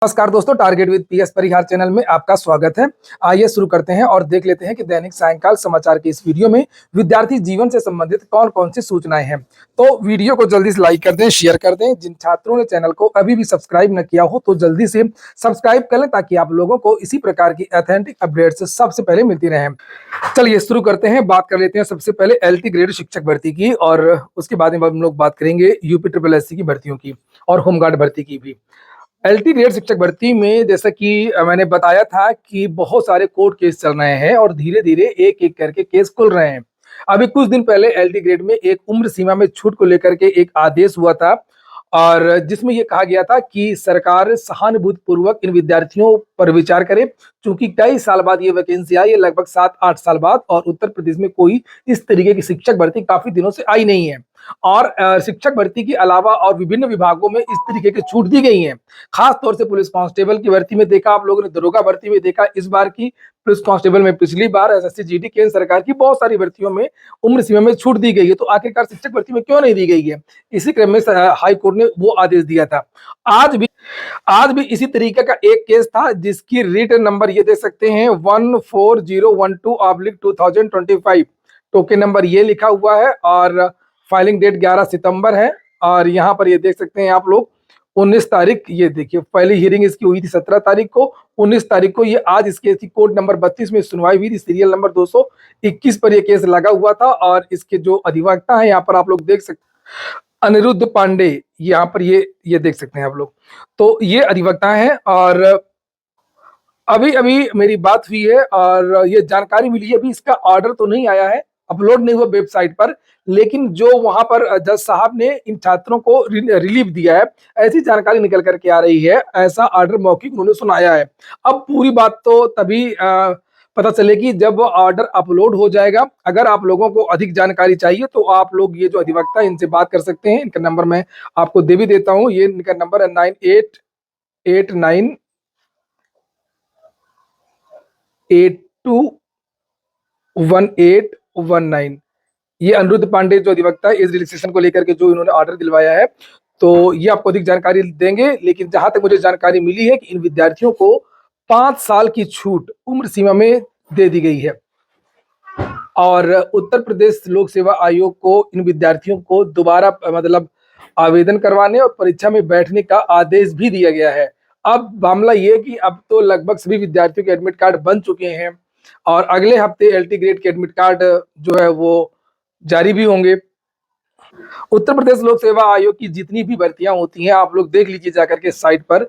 नमस्कार दोस्तों, target with PS Parihar channel में आपका स्वागत है। आइए शुरू करते हैं और देख लेते हैं कि दैनिक सायंकाल समाचार के इस वीडियो में विद्यार्थी जीवन से संबंधित कौन कौन सी सूचनाएं हैं। तो वीडियो को जल्दी से लाइक कर दें, शेयर कर दें। जिन छात्रों ने चैनल को अभी भी सब्सक्राइब न किया हो तो जल्दी से सब्सक्राइब कर लें ताकि आप लोगों को इसी प्रकार की ऑथेंटिक अपडेट्स सबसे पहले मिलती रहे। चलिए शुरू करते हैं। बात कर लेते हैं सबसे पहले एलटी ग्रेड शिक्षक भर्ती की, और उसके बाद में हम लोग बात करेंगे यूपी ट्रिपल एससी की भर्तियों की और होमगार्ड भर्ती की भी। एलटी ग्रेड शिक्षक भर्ती में जैसा कि मैंने बताया था कि बहुत सारे कोर्ट केस चल रहे हैं और धीरे धीरे एक एक करके केस खुल रहे हैं। अभी कुछ दिन पहले एलटी ग्रेड में एक उम्र सीमा में छूट को लेकर के एक आदेश हुआ था, और जिसमें यह कहा गया था कि सरकार सहानुभूति पूर्वक इन विद्यार्थियों पर विचार करे, क्योंकि कई साल बाद ये वैकेंसी आई है, लगभग 7-8 साल बाद, और उत्तर प्रदेश में कोई इस तरीके की शिक्षक भर्ती काफी दिनों से आई नहीं है। और शिक्षक भर्ती के अलावा और विभिन्न विभागों में इस तरीके की छूट दी गई है। खास तौर से पुलिस कांस्टेबल की भर्ती में देखा आप लोगों ने, दरोगा भर्ती में देखा, इस बार की पुलिस कांस्टेबल में, पिछली बार एसएससी जीडी केंद्र सरकार की बहुत सारी भर्तियों में उम्र सीमा में छूट दी गई है। तो आखिरकार शिक्षक भर्ती में क्यों नहीं दी गई है? इसी क्रम में हाई कोर्ट ने वो आदेश दिया था। आज भी इसी तरीके का एक केस था जिसकी रिट नंबर ये देख सकते हैं 14012/2025। टोकन नंबर ये लिखा हुआ है और फाइलिंग डेट 11 सितंबर है। और यहाँ पर ये देख सकते हैं आप लोग 19 तारीख, ये देखिए पहली हियरिंग इसकी हुई थी 17 तारीख को, 19 तारीख को ये आज इस केस की कोर्ट नंबर 32 में सुनवाई हुई थी। सीरियल नंबर 221 पर ये केस लगा हुआ था। और इसके जो अधिवक्ता है यहाँ पर आप लोग देख सकते हैं, अनिरुद्ध पांडे, यहाँ पर ये देख सकते हैं आप लोग। तो ये अधिवक्ता है और अभी अभी मेरी बात हुई है और ये जानकारी मिली है। अभी इसका ऑर्डर तो नहीं आया है, अपलोड नहीं हुआ वेबसाइट पर, लेकिन जो वहां पर जज साहब ने इन छात्रों को रिलीफ दिया है, ऐसी जानकारी निकल करके आ रही है। ऐसा ऑर्डर मौखिक उन्होंने सुनाया है। अब पूरी बात तो तभी पता चलेगी जब ऑर्डर अपलोड हो जाएगा। अगर आप लोगों को अधिक जानकारी चाहिए तो आप लोग ये जो अधिवक्ता है इनसे बात कर सकते हैं। इनका नंबर मैं आपको दे भी देता हूँ। ये इनका नंबर है 9889821819। ये अनिरुद्ध पांडे जो अधिवक्ता है इस रिलैक्सेशन को लेकर के जो इन्होंने ऑर्डर दिलवाया है, तो ये आपको अधिक जानकारी देंगे। लेकिन जहां तक मुझे जानकारी मिली है कि इन विद्यार्थियों को 5 साल की छूट उम्र सीमा में दे दी गई है, और उत्तर प्रदेश लोक सेवा आयोग को इन विद्यार्थियों को दोबारा मतलब आवेदन करवाने और परीक्षा में बैठने का आदेश भी दिया गया है। अब मामला ये कि अब तो लगभग सभी विद्यार्थियों के एडमिट कार्ड बन चुके हैं और अगले हफ्ते एलटी ग्रेड के एडमिट कार्ड जो है वो जारी भी होंगे। उत्तर प्रदेश लोक सेवा आयोग की जितनी भी भर्तियां होती हैं आप लोग देख लीजिए जाकर के साइट पर।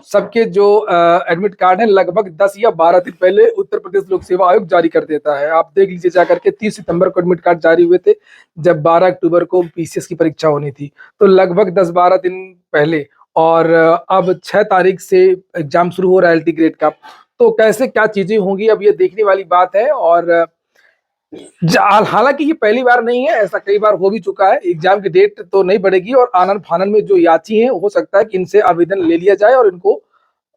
सबके जो एडमिट कार्ड हैं लगभग 10 या 12 दिन पहले उत्तर प्रदेश लोक सेवा आयोग जारी कर देता है। आप देख लीजिए जाकर के 30 सितंबर को एडमिट कार्ड जारी हुए थे, जब 12 अक्टूबर को पीसीएस की परीक्षा होनी थी, तो लगभग 10-12 दिन पहले। और अब 6 तारीख से एग्जाम शुरू हो रहा है एलटी ग्रेड का। तो कैसे क्या चीजें होंगी अब ये देखने वाली बात है। और हालांकि ये पहली बार नहीं है, ऐसा कई बार हो भी चुका है। एग्जाम की डेट तो नहीं बढ़ेगी और आनन फानन में जो याची हैं हो सकता है कि इनसे आवेदन ले लिया जाए और इनको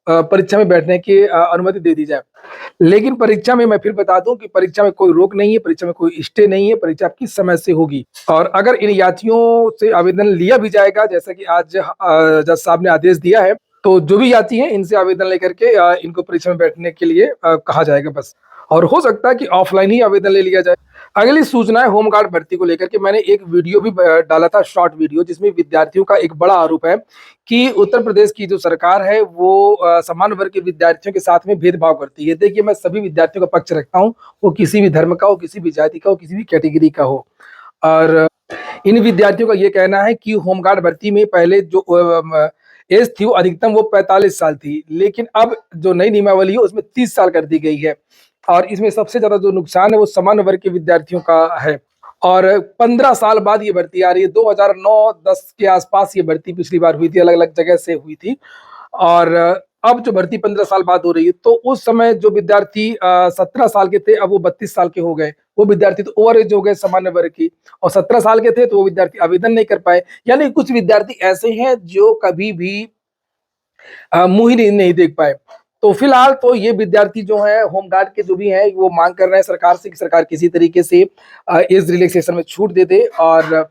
परीक्षा में बैठने की अनुमति दे दी जाए। लेकिन परीक्षा में मैं फिर बता दूं कि परीक्षा में कोई रोक नहीं है, परीक्षा में कोई स्टे नहीं है, परीक्षा किस समय से होगी। और अगर इन याचियों से आवेदन लिया भी जाएगा, जैसा कि आज जज साहब ने आदेश दिया है, तो जो भी याची हैं इनसे आवेदन लेकर के इनको परीक्षा में बैठने के लिए कहा जाएगा बस। और हो सकता है कि ऑफलाइन ही आवेदन ले लिया जाए। अगली सूचना है होमगार्ड भर्ती को लेकर के। मैंने एक वीडियो भी डाला था, शॉर्ट वीडियो, जिसमें विद्यार्थियों का एक बड़ा आरोप है कि उत्तर प्रदेश की जो सरकार है वो सामान्य वर्ग के विद्यार्थियों के साथ में भेदभाव करती है। देखिए, मैं सभी विद्यार्थियों का पक्ष रखता हूँ, वो किसी भी धर्म का हो, किसी भी जाति का हो, किसी भी कैटेगरी का हो। और इन विद्यार्थियों का ये कहना है कि होमगार्ड भर्ती में पहले जो एज थी वो अधिकतम वो 45 साल थी, लेकिन अब जो नई नियमावली है उसमें 30 साल कर दी गई है। और इसमें सबसे ज्यादा जो नुकसान है वो सामान्य वर्ग के विद्यार्थियों का है। और 15 साल बाद ये भर्ती आ रही है। 2009-10 के आसपास ये भर्ती पिछली बार हुई थी, अलग अलग जगह से हुई थी। और अब जो भर्ती 15 साल बाद हो रही है, तो उस समय जो विद्यार्थी 17 साल के थे अब वो 32 साल के हो गए। वो विद्यार्थी तो ओवर एज हो गए सामान्य वर्ग की, और 17 साल के थे तो वो विद्यार्थी आवेदन नहीं कर पाए। यानी कुछ विद्यार्थी ऐसे हैं जो कभी भी मुंह ही नहीं देख पाए। तो फिलहाल तो ये विद्यार्थी जो है होमगार्ड के जो भी हैं वो मांग कर रहे हैं सरकार से कि सरकार किसी तरीके से इस रिलैक्सेशन में छूट दे दे। और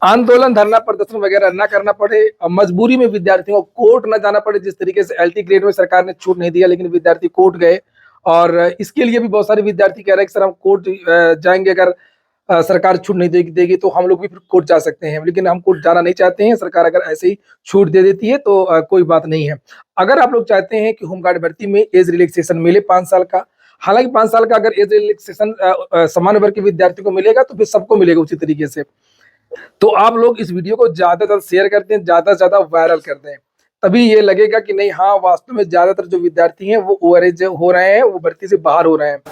आंदोलन, धरना प्रदर्शन वगैरह ना करना पड़े, मजबूरी में विद्यार्थियों को कोर्ट ना जाना पड़े। जिस तरीके से एलटी ग्रेड में सरकार ने छूट नहीं दिया, लेकिन विद्यार्थी कोर्ट गए और इसके लिए भी बहुत सारे विद्यार्थी कह रहे हैं कि सर हम कोर्ट जाएंगे, अगर सरकार छूट नहीं देगी तो हम लोग भी फिर कोर्ट जा सकते हैं, लेकिन हम कोर्ट जाना नहीं चाहते हैं। सरकार अगर ऐसे ही छूट दे देती है तो कोई बात नहीं है। अगर आप लोग चाहते हैं कि होमगार्ड भर्ती में एज रिलैक्सेशन मिले 5 साल का, हालांकि 5 साल का अगर एज रिलैक्सेशन सामान्य वर्ग के विद्यार्थी को मिलेगा तो फिर सबको मिलेगा उसी तरीके से। तो आप लोग इस वीडियो को ज्यादा से ज्यादा शेयर करते हैं, ज्यादा से ज्यादा वायरल करते हैं, तभी ये लगेगा कि नहीं हाँ वास्तव में ज्यादातर जो विद्यार्थी हैं वो ओवरेज हो रहे हैं, वो भर्ती से बाहर हो रहे हैं।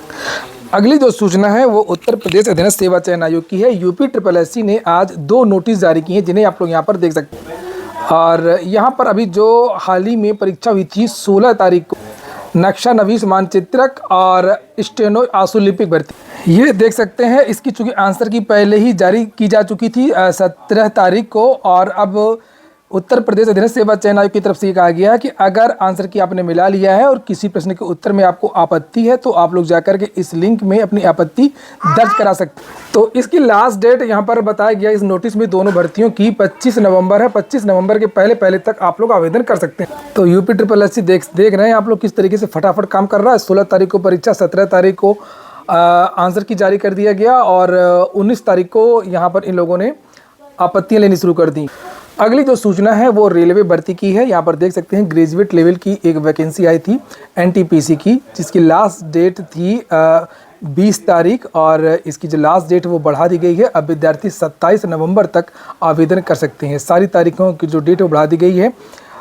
अगली जो सूचना है वो उत्तर प्रदेश अधीनस्थ सेवा चयन आयोग की है। यूपी SSSC ने आज 2 नोटिस जारी किए हैं, जिन्हें आप लोग यहाँ पर देख सकते हैं। और यहाँ पर अभी जो हाल ही में परीक्षा हुई थी 16 तारीख को, नक्शा नवीस मानचित्रक और स्टेनो आशुलिपिक भर्ती, ये देख सकते हैं। इसकी चूंकि आंसर की पहले ही जारी की जा चुकी थी 17 तारीख को, और अब उत्तर प्रदेश अधीनस्थ सेवा चयन आयोग की तरफ से कहा गया है कि अगर आंसर की आपने मिला लिया है और किसी प्रश्न के उत्तर में आपको आपत्ति है तो आप लोग जाकर के इस लिंक में अपनी आपत्ति दर्ज करा सकते हैं। तो इसकी लास्ट डेट यहाँ पर बताया गया इस नोटिस में दोनों भर्तियों की 25 नवंबर है। 25 नवंबर के पहले तक आप लोग आवेदन कर सकते हैं। तो यूपी SSSC देख रहे हैं आप लोग किस तरीके से फटाफट काम कर रहा है। 16 तारीख को परीक्षा, 17 तारीख को आंसर की जारी कर दिया गया और 19 तारीख को यहाँ पर इन लोगों ने आपत्तियाँ लेनी शुरू कर दी। अगली जो सूचना है वो रेलवे भर्ती की है। यहाँ पर देख सकते हैं ग्रेजुएट लेवल की एक वैकेंसी आई थी NTPC की, जिसकी लास्ट डेट थी 20 तारीख और इसकी जो लास्ट डेट वो बढ़ा दी गई है। अब विद्यार्थी 27 नवंबर तक आवेदन कर सकते हैं। सारी तारीखों की जो डेट वो बढ़ा दी गई है।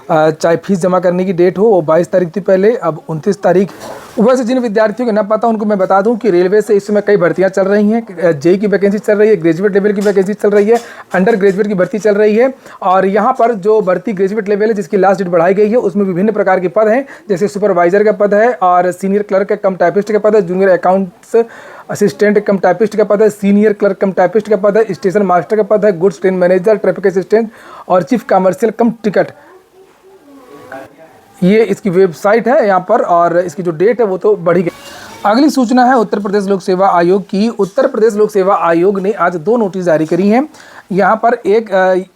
चाहे फीस जमा करने की डेट हो वो 22 तारीख थी पहले, अब 29 तारीख। वैसे जिन विद्यार्थियों को न पता उनको मैं बता दूं कि रेलवे से इस समय कई भर्तियां चल रही हैं। जेई की वैकेंसी चल रही है, ग्रेजुएट लेवल की वैकेंसी चल रही है, अंडर ग्रेजुएट की भर्ती चल रही है। और यहाँ पर जो भर्ती ग्रेजुएट लेवल है जिसकी लास्ट डेट बढ़ाई गई है उसमें विभिन्न प्रकार के पद हैं, जैसे सुपरवाइजर का पद है और सीनियर क्लर्क कम टाइपिस्ट का पद है, जूनियर अकाउंट्स असिस्टेंट कम टाइपिस्ट का पद है, सीनियर क्लर्क कम टाइपिस्ट का पद है, स्टेशन मास्टर का पद है, goods train manager, traffic assistant और चीफ कमर्शियल कम टिकट। ये इसकी वेबसाइट है यहाँ पर और इसकी जो डेट है वो तो बढ़ी गई। अगली सूचना है उत्तर प्रदेश लोक सेवा आयोग की। उत्तर प्रदेश लोक सेवा आयोग ने आज 2 नोटिस जारी करी हैं। यहाँ पर एक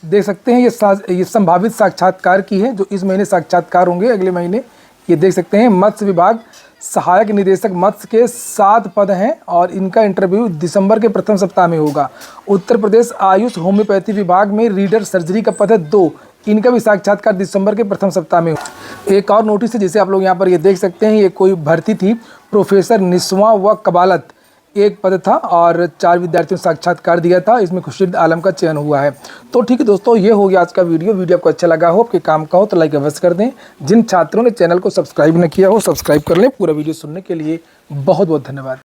देख सकते हैं ये संभावित साक्षात्कार की है, जो इस महीने साक्षात्कार होंगे अगले महीने। ये देख सकते हैं मत्स्य विभाग सहायक निदेशक मत्स्य के 7 पद हैं और इनका इंटरव्यू दिसंबर के प्रथम सप्ताह में होगा। उत्तर प्रदेश आयुष होम्योपैथी विभाग में रीडर सर्जरी का पद है 2, इनका भी साक्षात्कार दिसंबर के प्रथम सप्ताह में। एक और नोटिस है जिसे आप लोग यहाँ पर ये देख सकते हैं, ये कोई भर्ती थी प्रोफेसर निस्वा व कबालत, एक पद था और 4 विद्यार्थियों ने साक्षात्कार दिया था। इसमें खुर्शीद आलम का चयन हुआ है। तो ठीक है दोस्तों, ये हो गया आज का वीडियो आपको अच्छा लगा हो, आपके काम का हो तो लाइक अवश्य कर दें। जिन छात्रों ने चैनल को सब्सक्राइब न किया हो सब्सक्राइब कर लें। पूरा वीडियो सुनने के लिए बहुत बहुत धन्यवाद।